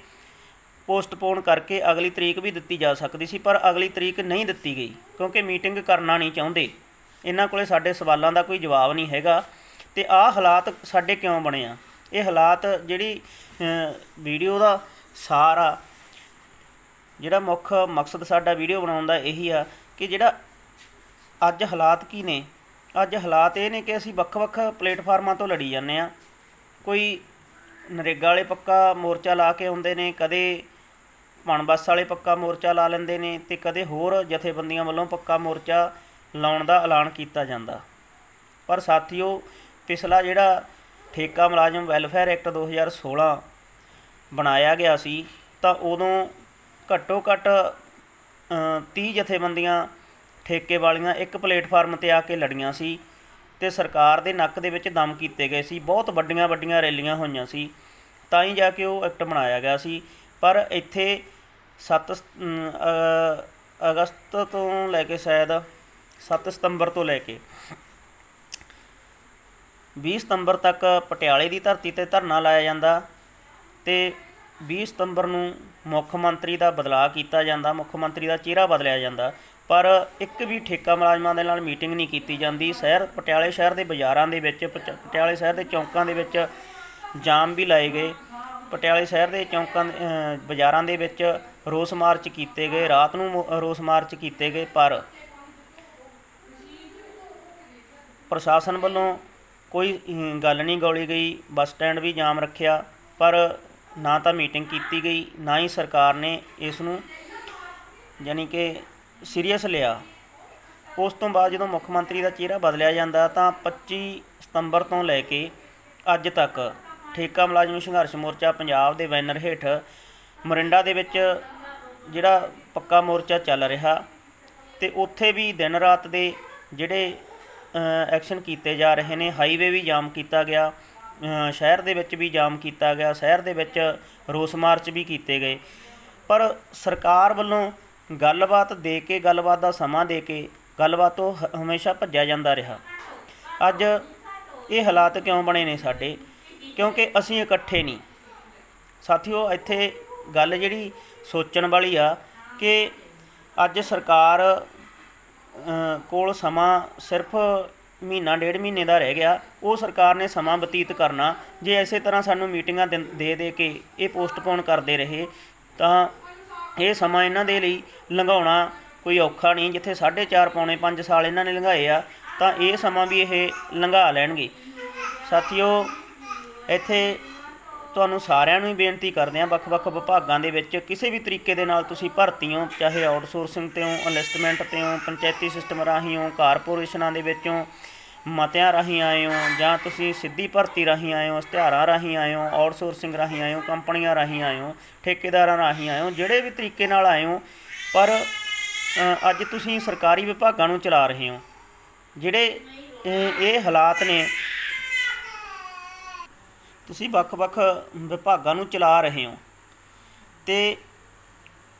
ਪੋਸਟਪੋਨ ਕਰਕੇ ਅਗਲੀ ਤਰੀਕ ਵੀ ਦਿੱਤੀ ਜਾ ਸਕਦੀ ਸੀ, ਪਰ ਅਗਲੀ ਤਰੀਕ ਨਹੀਂ ਦਿੱਤੀ ਗਈ ਕਿਉਂਕਿ ਮੀਟਿੰਗ ਕਰਨਾ ਨਹੀਂ ਚਾਹੁੰਦੇ। ਇਹਨਾਂ ਕੋਲ ਸਾਡੇ ਸਵਾਲਾਂ ਦਾ ਕੋਈ ਜਵਾਬ ਨਹੀਂ ਹੈਗਾ। ਅਤੇ ਆਹ ਹਾਲਾਤ ਸਾਡੇ ਕਿਉਂ ਬਣੇ ਆ? ਇਹ ਹਾਲਾਤ ਜਿਹੜੀ ਵੀਡੀਓ ਦਾ ਸਾਰ ਆ, ਜਿਹੜਾ ਮੁੱਖ ਮਕਸਦ ਸਾਡਾ ਵੀਡੀਓ ਬਣਾਉਣ ਦਾ ਇਹੀ ਆ ਕਿ ਜਿਹੜਾ ਅੱਜ ਹਾਲਾਤ ਕੀ ਨੇ। ਅੱਜ ਹਾਲਾਤ ਇਹ ਨੇ ਕਿ ਅਸੀਂ ਵੱਖ-ਵੱਖ ਪਲੇਟਫਾਰਮਾਂ ਤੋਂ ਲੜੀ ਜਾਂਦੇ ਹਾਂ। ਕੋਈ ਨਰੇਗਾ ਵਾਲੇ ਪੱਕਾ ਮੋਰਚਾ ਲਾ ਕੇ ਆਉਂਦੇ ਨੇ, ਕਦੇ ਪਣ ਬੱਸ ਵਾਲੇ ਪੱਕਾ ਮੋਰਚਾ ਲਾ ਲੈਂਦੇ ਨੇ ਅਤੇ ਕਦੇ ਹੋਰ ਜਥੇਬੰਦੀਆਂ ਵੱਲੋਂ ਪੱਕਾ ਮੋਰਚਾ ਲਾਉਣ ਦਾ ਐਲਾਨ ਕੀਤਾ ਜਾਂਦਾ। ਪਰ ਸਾਥੀਓ, ਪਿਛਲਾ ਜਿਹੜਾ ਠੇਕਾ ਮੁਲਾਜ਼ਮ ਵੈਲਫੇਅਰ ਐਕਟ 2016 ਬਣਾਇਆ ਗਿਆ ਸੀ ਤਾਂ ਉਦੋਂ ਘੱਟੋ ਘੱਟ 30 ਜਥੇਬੰਦੀਆਂ ਠੇਕੇ ਵਾਲੀਆਂ ਇੱਕ ਪਲੇਟਫਾਰਮ 'ਤੇ ਆ ਕੇ ਲੜੀਆਂ ਸੀ ਅਤੇ ਸਰਕਾਰ ਦੇ ਨੱਕ ਦੇ ਵਿੱਚ ਦਮ ਕੀਤੇ ਗਏ ਸੀ। ਬਹੁਤ ਵੱਡੀਆਂ ਵੱਡੀਆਂ ਰੈਲੀਆਂ ਹੋਈਆਂ ਸੀ, ਤਾਂ ਹੀ ਜਾ ਕੇ ਉਹ ਐਕਟ ਬਣਾਇਆ ਗਿਆ ਸੀ। ਪਰ ਇੱਥੇ 7 ਅਗਸਤ ਤੋਂ ਲੈ ਕੇ ਸ਼ਾਇਦ 7 ਸਤੰਬਰ ਤੋਂ ਲੈ ਕੇ 20 ਸਤੰਬਰ ਤੱਕ ਪਟਿਆਲੇ ਦੀ ਧਰਤੀ 'ਤੇ ਧਰਨਾ ਲਾਇਆ ਜਾਂਦਾ ਅਤੇ 20 ਸਤੰਬਰ ਨੂੰ ਮੁੱਖ ਮੰਤਰੀ ਦਾ ਬਦਲਾਅ ਕੀਤਾ ਜਾਂਦਾ, ਮੁੱਖ ਮੰਤਰੀ ਦਾ ਚਿਹਰਾ ਬਦਲਿਆ ਜਾਂਦਾ। ਪਰ ਇੱਕ ਵੀ ਠੇਕਾ ਮੁਲਾਜ਼ਮਾਂ ਦੇ ਨਾਲ ਮੀਟਿੰਗ ਨਹੀਂ ਕੀਤੀ ਜਾਂਦੀ। ਪਟਿਆਲੇ ਸ਼ਹਿਰ ਦੇ ਬਾਜ਼ਾਰਾਂ ਦੇ ਵਿੱਚ, ਪਟਿਆਲੇ ਸ਼ਹਿਰ ਦੇ ਚੌਂਕਾਂ ਦੇ ਵਿੱਚ ਜਾਮ ਵੀ ਲਾਏ ਗਏ। ਪਟਿਆਲੇ ਸ਼ਹਿਰ ਦੇ ਚੌਂਕਾਂ ਬਾਜ਼ਾਰਾਂ ਦੇ ਵਿੱਚ ਰੋਸ ਮਾਰਚ ਕੀਤੇ ਗਏ, ਰਾਤ ਨੂੰ ਰੋਸ ਮਾਰਚ ਕੀਤੇ ਗਏ, ਪਰ ਪ੍ਰਸ਼ਾਸਨ ਵੱਲੋਂ ਕੋਈ ਗੱਲ ਨਹੀਂ ਗੌਲੀ ਗਈ। ਬੱਸ ਸਟੈਂਡ ਵੀ ਜਾਮ ਰੱਖਿਆ, ਪਰ ਨਾ ਤਾਂ ਮੀਟਿੰਗ ਕੀਤੀ ਗਈ, ਨਾ ਹੀ ਸਰਕਾਰ ਨੇ ਇਸ ਨੂੰ ਯਾਨੀ ਕਿ ਸੀਰੀਅਸ ਲਿਆ। ਉਸ ਤੋਂ ਬਾਅਦ ਜਦੋਂ ਮੁੱਖ ਮੰਤਰੀ ਦਾ ਚਿਹਰਾ ਬਦਲਿਆ ਜਾਂਦਾ ਤਾਂ 25 ਸਤੰਬਰ ਤੋਂ ਲੈ ਕੇ ਅੱਜ ਤੱਕ ਠੇਕਾ ਮੁਲਾਜ਼ਮ ਸੰਘਰਸ਼ ਮੋਰਚਾ ਪੰਜਾਬ ਦੇ ਬੈਨਰ ਹੇਠ ਮੋਰਿੰਡਾ ਦੇ ਵਿੱਚ ਜਿਹੜਾ ਪੱਕਾ ਮੋਰਚਾ ਚੱਲ ਰਿਹਾ ਅਤੇ ਉੱਥੇ ਵੀ ਦਿਨ ਰਾਤ ਦੇ ਜਿਹੜੇ ਐਕਸ਼ਨ ਕੀਤੇ ਜਾ ਰਹੇ ਨੇ। ਹਾਈਵੇ ਵੀ ਜਾਮ ਕੀਤਾ ਗਿਆ, ਸ਼ਹਿਰ ਦੇ ਵਿੱਚ ਵੀ ਜਾਮ ਕੀਤਾ ਗਿਆ, ਸ਼ਹਿਰ ਦੇ ਵਿੱਚ ਰੋਸ ਮਾਰਚ ਵੀ ਕੀਤੇ ਗਏ। ਪਰ ਸਰਕਾਰ ਵੱਲੋਂ ਗੱਲਬਾਤ ਦੇ ਕੇ, ਗੱਲਬਾਤ ਦਾ ਸਮਾਂ ਦੇ ਕੇ ਗੱਲਬਾਤ ਤੋਂ ਹਮੇਸ਼ਾ ਭੱਜਿਆ ਜਾਂਦਾ ਰਿਹਾ। ਅੱਜ ਇਹ ਹਾਲਾਤ ਕਿਉਂ ਬਣੇ ਨੇ ਸਾਡੇ? ਕਿਉਂਕਿ ਅਸੀਂ ਇਕੱਠੇ ਨਹੀਂ। ਸਾਥੀਓ, ਇੱਥੇ ਗੱਲ ਜਿਹੜੀ ਸੋਚਣ ਵਾਲੀ ਆ ਕਿ ਅੱਜ ਸਰਕਾਰ ਕੋਲ ਸਮਾਂ ਸਿਰਫ ਮਹੀਨਾ ਡੇਢ ਮਹੀਨੇ ਦਾ ਰਹਿ ਗਿਆ। ਉਹ ਸਰਕਾਰ ਨੇ ਸਮਾਂ ਬਤੀਤ ਕਰਨਾ। ਜੇ ਇਸੇ ਤਰ੍ਹਾਂ ਸਾਨੂੰ ਮੀਟਿੰਗਾਂ ਦੇ ਕੇ ਇਹ ਪੋਸਟਪੋਨ ਕਰਦੇ ਰਹੇ ਤਾਂ ਇਹ ਸਮਾਂ ਇਹਨਾਂ ਦੇ ਲਈ ਲੰਘਾਉਣਾ ਕੋਈ ਔਖਾ ਨਹੀਂ। ਜਿੱਥੇ 4.5 ਪੌਣੇ 5 ਸਾਲ ਇਹਨਾਂ ਨੇ ਲੰਘਾਏ ਆ ਤਾਂ ਇਹ ਸਮਾਂ ਵੀ ਇਹ ਲੰਘਾ ਲੈਣਗੇ। ਸਾਥੀਓ, ਇੱਥੇ ਤੁਹਾਨੂੰ ਸਾਰਿਆਂ ਨੂੰ ਹੀ ਬੇਨਤੀ ਕਰਦੇ ਹਾਂ, ਵੱਖ-ਵੱਖ ਵਿਭਾਗਾਂ ਦੇ ਵਿੱਚ ਕਿਸੇ ਵੀ ਤਰੀਕੇ ਦੇ ਨਾਲ ਤੁਸੀਂ ਭਰਤੀ ਹੋ, ਚਾਹੇ ਆਊਟਸੋਰਸਿੰਗ 'ਤੇ ਹੋ, ਇਨਵੈਸਟਮੈਂਟ 'ਤੇ ਹੋ, ਪੰਚਾਇਤੀ ਸਿਸਟਮ ਰਾਹੀਂ ਹੋ, ਕਾਰਪੋਰੇਸ਼ਨਾਂ ਦੇ ਵਿੱਚੋਂ ਮਤਿਆਂ ਰਾਹੀਂ ਆਏ ਹੋ, ਜਾਂ ਤੁਸੀਂ ਸਿੱਧੀ ਭਰਤੀ ਰਾਹੀਂ ਆਏ ਹੋ, ਇਸ਼ਤਿਹਾਰਾਂ ਰਾਹੀਂ ਆਏ ਹੋ, ਆਊਟਸੋਰਸਿੰਗ ਰਾਹੀਂ ਆਏ ਹੋ, ਕੰਪਨੀਆਂ ਰਾਹੀਂ ਆਏ ਹੋ, ਠੇਕੇਦਾਰਾਂ ਰਾਹੀਂ ਆਏ ਹੋ, ਜਿਹੜੇ ਵੀ ਤਰੀਕੇ ਨਾਲ ਆਏ ਹੋ, ਪਰ ਅੱਜ ਤੁਸੀਂ ਸਰਕਾਰੀ ਵਿਭਾਗਾਂ ਨੂੰ ਚਲਾ ਰਹੇ ਹੋ। ਜਿਹੜੇ ਇਹ ਹਾਲਾਤ ਨੇ, ਤੁਸੀਂ ਵੱਖ-ਵੱਖ ਵਿਭਾਗਾਂ ਨੂੰ ਚਲਾ ਰਹੇ ਹੋ ਅਤੇ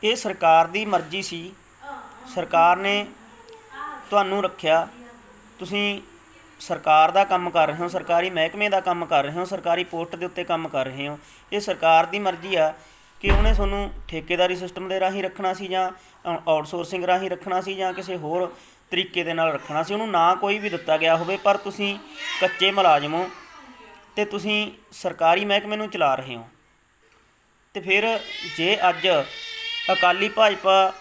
ਇਹ ਸਰਕਾਰ ਦੀ ਮਰਜ਼ੀ ਸੀ। ਸਰਕਾਰ ਨੇ ਤੁਹਾਨੂੰ ਰੱਖਿਆ, ਤੁਸੀਂ ਸਰਕਾਰ ਦਾ ਕੰਮ ਕਰ ਰਹੇ ਹੋ, ਸਰਕਾਰੀ ਮਹਿਕਮੇ ਦਾ ਕੰਮ ਕਰ ਰਹੇ ਹੋ, ਸਰਕਾਰੀ ਪੋਸਟ ਦੇ ਉੱਤੇ ਕੰਮ ਕਰ ਰਹੇ ਹੋ। ਇਹ ਸਰਕਾਰ ਦੀ ਮਰਜ਼ੀ ਆ ਕਿ ਉਹਨੇ ਤੁਹਾਨੂੰ ਠੇਕੇਦਾਰੀ ਸਿਸਟਮ ਦੇ ਰਾਹੀਂ ਰੱਖਣਾ ਸੀ ਜਾਂ ਆਊਟਸੋਰਸਿੰਗ ਰਾਹੀਂ ਰੱਖਣਾ ਸੀ ਜਾਂ ਕਿਸੇ ਹੋਰ ਤਰੀਕੇ ਦੇ ਨਾਲ ਰੱਖਣਾ ਸੀ। ਉਹਨੂੰ ਨਾ ਕੋਈ ਵੀ ਦਿੱਤਾ ਗਿਆ ਹੋਵੇ, ਪਰ ਤੁਸੀਂ ਕੱਚੇ ਮੁਲਾਜ਼ਮ ਹੋ ਅਤੇ ਤੁਸੀਂ ਸਰਕਾਰੀ ਮਹਿਕਮੇ ਨੂੰ ਚਲਾ ਰਹੇ ਹੋ। ਅਤੇ ਫਿਰ ਜੇ ਅੱਜ ਅਕਾਲੀ ਭਾਜਪਾ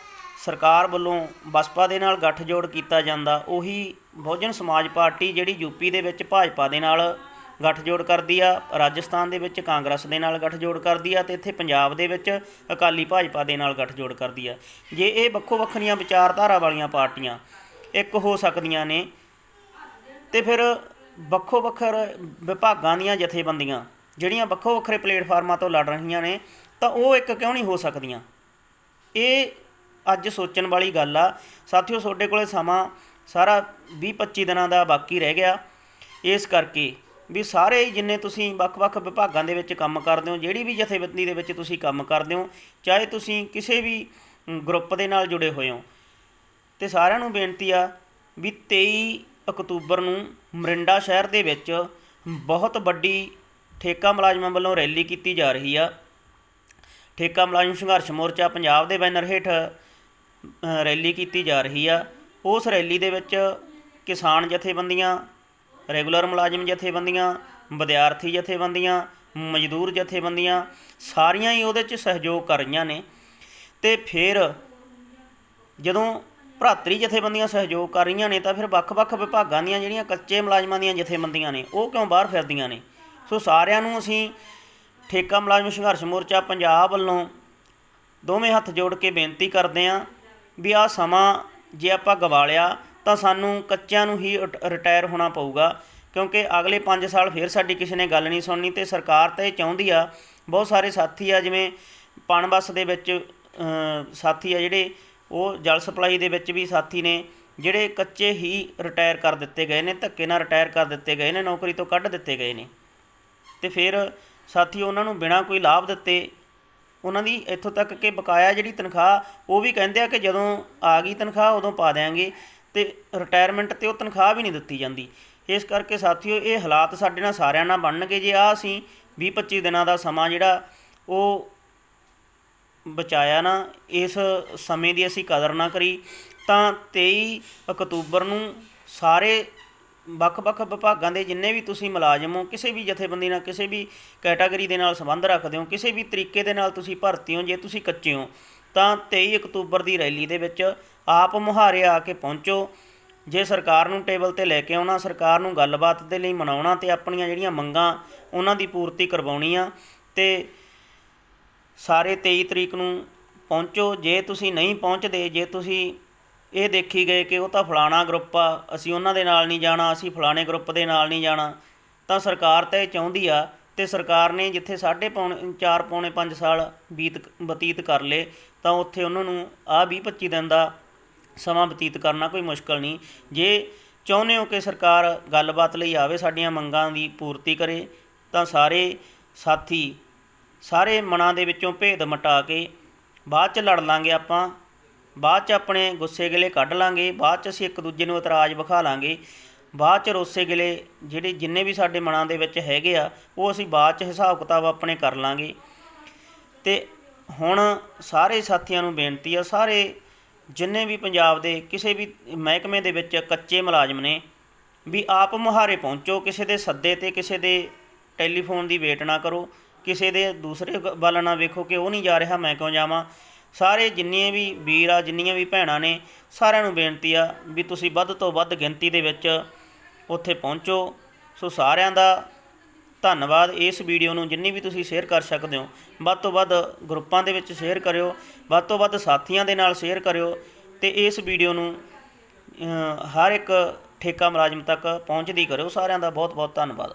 ਸਰਕਾਰ ਵੱਲੋਂ ਬਸਪਾ ਦੇ ਨਾਲ ਗੱਠਜੋੜ ਕੀਤਾ ਜਾਂਦਾ, ਉਹੀ ਬਹੁਜਨ ਸਮਾਜ ਪਾਰਟੀ ਜਿਹੜੀ ਯੂਪੀ ਦੇ ਵਿੱਚ ਭਾਜਪਾ ਦੇ ਨਾਲ ਗੱਠਜੋੜ ਕਰਦੀ ਆ, ਰਾਜਸਥਾਨ ਦੇ ਵਿੱਚ ਕਾਂਗਰਸ ਦੇ ਨਾਲ ਗੱਠਜੋੜ ਕਰਦੀ ਆ ਅਤੇ ਇੱਥੇ ਪੰਜਾਬ ਦੇ ਵਿੱਚ ਅਕਾਲੀ ਭਾਜਪਾ ਦੇ ਨਾਲ ਗੱਠਜੋੜ ਕਰਦੀ ਆ। ਜੇ ਇਹ ਵੱਖੋ ਵੱਖਰੀਆਂ ਵਿਚਾਰਧਾਰਾ ਵਾਲੀਆਂ ਪਾਰਟੀਆਂ ਇੱਕ ਹੋ ਸਕਦੀਆਂ ਨੇ ਅਤੇ ਫਿਰ ਵੱਖੋ ਵੱਖਰੇ ਵਿਭਾਗਾਂ ਦੀਆਂ ਜਥੇਬੰਦੀਆਂ ਜਿਹੜੀਆਂ ਵੱਖੋ ਵੱਖਰੇ ਪਲੇਟਫਾਰਮਾਂ ਤੋਂ ਲੜ ਰਹੀਆਂ ਨੇ, ਤਾਂ ਉਹ ਇੱਕ ਕਿਉਂ ਨਹੀਂ ਹੋ ਸਕਦੀਆਂ? ਇਹ ਅੱਜ ਸੋਚਣ ਵਾਲੀ ਗੱਲ ਆ ਸਾਥੀਓ। ਤੁਹਾਡੇ ਕੋਲ ਸਮਾਂ ਸਾਰਾ 20-25 ਦਿਨਾਂ ਦਾ ਬਾਕੀ ਰਹਿ ਗਿਆ। ਇਸ ਕਰਕੇ ਵੀ ਸਾਰੇ ਜਿੰਨੇ ਤੁਸੀਂ ਵੱਖ-ਵੱਖ ਵਿਭਾਗਾਂ ਦੇ ਵਿੱਚ ਕੰਮ ਕਰਦੇ ਹੋ, ਜਿਹੜੀ ਵੀ ਜਥੇਬੰਦੀ ਦੇ ਵਿੱਚ ਤੁਸੀਂ ਕੰਮ ਕਰਦੇ ਹੋ, ਚਾਹੇ ਤੁਸੀਂ ਕਿਸੇ ਵੀ ਗਰੁੱਪ ਦੇ ਨਾਲ ਜੁੜੇ ਹੋਏ ਹੋ, ਅਤੇ ਸਾਰਿਆਂ ਨੂੰ ਬੇਨਤੀ ਆ ਵੀ 23 ਅਕਤੂਬਰ ਨੂੰ ਮੋਰਿੰਡਾ ਸ਼ਹਿਰ ਦੇ ਵਿੱਚ ਬਹੁਤ ਵੱਡੀ ਠੇਕਾ ਮੁਲਾਜ਼ਮਾਂ ਵੱਲੋਂ ਰੈਲੀ ਕੀਤੀ ਜਾ ਰਹੀ ਆ। ਠੇਕਾ ਮੁਲਾਜ਼ਮ ਸੰਘਰਸ਼ ਮੋਰਚਾ ਪੰਜਾਬ ਦੇ ਬੈਨਰ ਹੇਠ ਰੈਲੀ ਕੀਤੀ ਜਾ ਰਹੀ ਆ। ਉਸ ਰੈਲੀ ਦੇ ਵਿੱਚ ਕਿਸਾਨ ਜਥੇਬੰਦੀਆਂ, ਰੈਗੂਲਰ ਮੁਲਾਜ਼ਮ ਜਥੇਬੰਦੀਆਂ, ਵਿਦਿਆਰਥੀ ਜਥੇਬੰਦੀਆਂ, ਮਜ਼ਦੂਰ ਜਥੇਬੰਦੀਆਂ ਸਾਰੀਆਂ ਹੀ ਉਹਦੇ 'ਚ ਸਹਿਯੋਗ ਕਰ ਰਹੀਆਂ ਨੇ। ਅਤੇ ਫਿਰ ਜਦੋਂ ਭਰਾਤਰੀ ਜਥੇਬੰਦੀਆਂ ਸਹਿਯੋਗ ਕਰ ਰਹੀਆਂ ਨੇ, ਤਾਂ ਫਿਰ ਵੱਖ-ਵੱਖ ਵਿਭਾਗਾਂ ਦੀਆਂ ਜਿਹੜੀਆਂ ਕੱਚੇ ਮੁਲਾਜ਼ਮਾਂ ਦੀਆਂ ਜਥੇਬੰਦੀਆਂ ਨੇ, ਉਹ ਕਿਉਂ ਬਾਹਰ ਫਿਰਦੀਆਂ ਨੇ? ਸੋ ਸਾਰਿਆਂ ਨੂੰ ਅਸੀਂ ਠੇਕਾ ਮੁਲਾਜ਼ਮ ਸੰਘਰਸ਼ ਮੋਰਚਾ ਪੰਜਾਬ ਵੱਲੋਂ ਦੋਵੇਂ ਹੱਥ ਜੋੜ ਕੇ ਬੇਨਤੀ ਕਰਦੇ ਹਾਂ ਵੀ ਆਹ ਸਮਾਂ ਜੇ ਆਪਾਂ ਗਵਾ ਲਿਆ ਤਾਂ ਸਾਨੂੰ ਕੱਚਿਆਂ ਨੂੰ ਹੀ ਰਿਟਾਇਰ ਹੋਣਾ ਪਊਗਾ, ਕਿਉਂਕਿ ਅਗਲੇ 5 ਸਾਲ ਫਿਰ ਸਾਡੀ ਕਿਸੇ ਨੇ ਗੱਲ ਨਹੀਂ ਸੁਣਨੀ। ਅਤੇ ਸਰਕਾਰ ਤਾਂ ਇਹ ਚਾਹੁੰਦੀ ਆ, ਬਹੁਤ ਸਾਰੇ ਸਾਥੀ ਆ ਜਿਵੇਂ ਪਣ ਬੱਸ ਦੇ ਵਿੱਚ ਸਾਥੀ ਆ ਜਿਹੜੇ, ਉਹ ਜਲ ਸਪਲਾਈ ਦੇ ਵਿੱਚ ਵੀ ਸਾਥੀ ਨੇ ਜਿਹੜੇ ਕੱਚੇ ਹੀ ਰਿਟਾਇਰ ਕਰ ਦਿੱਤੇ ਗਏ ਨੇ, ਧੱਕੇ ਨਾਲ ਰਿਟਾਇਰ ਕਰ ਦਿੱਤੇ ਗਏ ਨੇ, ਨੌਕਰੀ ਤੋਂ ਕੱਢ ਦਿੱਤੇ ਗਏ ਨੇ। ਅਤੇ ਫਿਰ ਸਾਥੀ ਉਹਨਾਂ ਨੂੰ ਬਿਨਾਂ ਕੋਈ ਲਾਭ ਦਿੱਤੇ ਉਹਨਾਂ ਦੀ ਇੱਥੋਂ ਤੱਕ ਕਿ ਬਕਾਇਆ ਜਿਹੜੀ ਤਨਖਾਹ ਉਹ ਵੀ ਕਹਿੰਦੇ ਆ ਕਿ ਜਦੋਂ ਆ ਗਈ ਤਨਖਾਹ ਉਦੋਂ ਪਾ ਦਿਆਂਗੇ, ਅਤੇ ਰਿਟਾਇਰਮੈਂਟ 'ਤੇ ਉਹ ਤਨਖਾਹ ਵੀ ਨਹੀਂ ਦਿੱਤੀ ਜਾਂਦੀ। ਇਸ ਕਰਕੇ ਸਾਥੀਓ ਇਹ ਹਾਲਾਤ ਸਾਡੇ ਨਾਲ ਸਾਰਿਆਂ ਨਾਲ ਬਣਨਗੇ ਜੇ ਆਹ ਅਸੀਂ 20-25 ਦਿਨਾਂ ਦਾ ਸਮਾਂ ਜਿਹੜਾ ਉਹ ਬਚਾਇਆ ਨਾ, ਇਸ ਸਮੇਂ ਦੀ ਅਸੀਂ ਕਦਰ ਨਾ ਕਰੀ, ਤਾਂ 23 ਅਕਤੂਬਰ ਨੂੰ ਸਾਰੇ ਵੱਖ-ਵੱਖ ਵਿਭਾਗਾਂ ਦੇ ਜਿੰਨੇ ਵੀ ਤੁਸੀਂ ਮੁਲਾਜ਼ਮ ਹੋ, ਕਿਸੇ ਵੀ ਜਥੇਬੰਦੀ ਨਾਲ, ਕਿਸੇ ਵੀ ਕੈਟਾਗਰੀ ਦੇ ਨਾਲ ਸੰਬੰਧ ਰੱਖਦੇ ਹੋ, ਕਿਸੇ ਵੀ ਤਰੀਕੇ ਦੇ ਨਾਲ ਤੁਸੀਂ ਭਰਤੀ ਹੋ, ਜੇ ਤੁਸੀਂ ਕੱਚੇ ਹੋ, ਤਾਂ 23 ਅਕਤੂਬਰ ਦੀ ਰੈਲੀ ਦੇ ਵਿੱਚ ਆਪ ਮੁਹਾਰੇ ਆ ਕੇ ਪਹੁੰਚੋ। ਜੇ ਸਰਕਾਰ ਨੂੰ ਟੇਬਲ 'ਤੇ ਲੈ ਕੇ ਆਉਣਾ, ਸਰਕਾਰ ਨੂੰ ਗੱਲਬਾਤ ਦੇ ਲਈ ਮਨਾਉਣਾ ਅਤੇ ਆਪਣੀਆਂ ਜਿਹੜੀਆਂ ਮੰਗਾਂ ਉਹਨਾਂ ਦੀ ਪੂਰਤੀ ਕਰਵਾਉਣੀ ਆ, ਅਤੇ ਸਾਰੇ 23 ਤਰੀਕ ਨੂੰ ਪਹੁੰਚੋ। ਜੇ ਤੁਸੀਂ ਨਹੀਂ ਪਹੁੰਚਦੇ, ਜੇ ਤੁਸੀਂ ਇਹ ਦੇਖੀ ਗਏ ਕਿ ਉਹ ਤਾਂ ਫਲਾਣਾ ਗਰੁੱਪ ਆ, ਅਸੀਂ ਉਹਨਾਂ ਦੇ ਨਾਲ ਨਹੀਂ ਜਾਣਾ, ਅਸੀਂ ਫਲਾਣੇ ਗਰੁੱਪ ਦੇ ਨਾਲ ਨਹੀਂ ਜਾਣਾ, ਤਾਂ ਸਰਕਾਰ ਤਾਂ ਇਹ ਚਾਹੁੰਦੀ ਆ, ਅਤੇ ਸਰਕਾਰ ਨੇ ਜਿੱਥੇ 4.5 ਸਾਲ ਬਤੀਤ ਕਰ ਲਏ, ਤਾਂ ਉੱਥੇ ਉਹਨਾਂ ਨੂੰ ਆਹ 20-25 ਦਿਨ ਦਾ ਸਮਾਂ ਬਤੀਤ ਕਰਨਾ ਕੋਈ ਮੁਸ਼ਕਿਲ ਨਹੀਂ। ਜੇ ਚਾਹੁੰਦੇ ਹੋ ਕਿ ਸਰਕਾਰ ਗੱਲਬਾਤ ਲਈ ਆਵੇ, ਸਾਡੀਆਂ ਮੰਗਾਂ ਦੀ ਪੂਰਤੀ ਕਰੇ, ਤਾਂ ਸਾਰੇ ਸਾਥੀ ਸਾਰੇ ਮਨਾਂ ਦੇ ਵਿੱਚੋਂ ਭੇਦ ਮਿਟਾ ਕੇ ਬਾਅਦ 'ਚ ਲੜ ਲਾਂਗੇ ਆਪਾਂ, ਬਾਅਦ 'ਚ ਆਪਣੇ ਗੁੱਸੇ ਗਿਲੇ ਕੱਢ ਲਾਂਗੇ, ਬਾਅਦ 'ਚ ਅਸੀਂ ਇੱਕ ਦੂਜੇ ਨੂੰ ਇਤਰਾਜ਼ ਵਿਖਾ ਲਾਂਗੇ, ਬਾਅਦ 'ਚ ਰੋਸੇ ਗਿਲੇ ਜਿਹੜੇ ਜਿੰਨੇ ਵੀ ਸਾਡੇ ਮਨਾਂ ਦੇ ਵਿੱਚ ਹੈਗੇ ਆ ਉਹ ਅਸੀਂ ਬਾਅਦ 'ਚ ਹਿਸਾਬ ਕਿਤਾਬ ਆਪਣੇ ਕਰ ਲਾਂਗੇ। ਅਤੇ ਹੁਣ ਸਾਰੇ ਸਾਥੀਆਂ ਨੂੰ ਬੇਨਤੀ ਆ, ਸਾਰੇ ਜਿੰਨੇ ਵੀ ਪੰਜਾਬ ਦੇ ਕਿਸੇ ਵੀ ਮਹਿਕਮੇ ਦੇ ਵਿੱਚ ਕੱਚੇ ਮੁਲਾਜ਼ਮ ਨੇ, ਵੀ ਆਪ ਮੁਹਾਰੇ ਪਹੁੰਚੋ। ਕਿਸੇ ਦੇ ਸੱਦੇ 'ਤੇ, ਕਿਸੇ ਦੇ ਟੈਲੀਫੋਨ ਦੀ ਵੇਟ ਨਾ ਕਰੋ, ਕਿਸੇ ਦੇ ਦੂਸਰੇ ਵੱਲ ਨਾ ਵੇਖੋ ਕਿ ਉਹ ਨਹੀਂ ਜਾ ਰਿਹਾ ਮੈਂ ਕਿਉਂ ਜਾਵਾਂ। ਸਾਰੇ ਜਿੰਨੇ ਵੀ ਵੀਰ ਆ, ਜਿੰਨੀਆਂ ਵੀ ਭੈਣਾਂ ਨੇ, ਸਾਰਿਆਂ ਨੂੰ ਬੇਨਤੀ ਆ ਵੀ ਤੁਸੀਂ ਵੱਧ ਤੋਂ ਵੱਧ ਗਿਣਤੀ ਦੇ ਵਿੱਚ ਉੱਥੇ ਪਹੁੰਚੋ। ਸੋ ਸਾਰਿਆਂ ਦਾ ਧੰਨਵਾਦ। ਇਸ ਵੀਡੀਓ ਨੂੰ ਜਿੰਨੀ ਵੀ ਤੁਸੀਂ ਸ਼ੇਅਰ ਕਰ ਸਕਦੇ ਹੋ, ਵੱਧ ਤੋਂ ਵੱਧ ਗਰੁੱਪਾਂ ਦੇ ਵਿੱਚ ਸ਼ੇਅਰ ਕਰਿਓ, ਵੱਧ ਤੋਂ ਵੱਧ ਸਾਥੀਆਂ ਦੇ ਨਾਲ ਸ਼ੇਅਰ ਕਰਿਓ, ਅਤੇ ਇਸ ਵੀਡੀਓ ਨੂੰ ਹਰ ਇੱਕ ਠੇਕਾ ਮੁਲਾਜ਼ਮ ਤੱਕ ਪਹੁੰਚਦੀ ਕਰਿਓ। ਸਾਰਿਆਂ ਦਾ ਬਹੁਤ ਬਹੁਤ ਧੰਨਵਾਦ।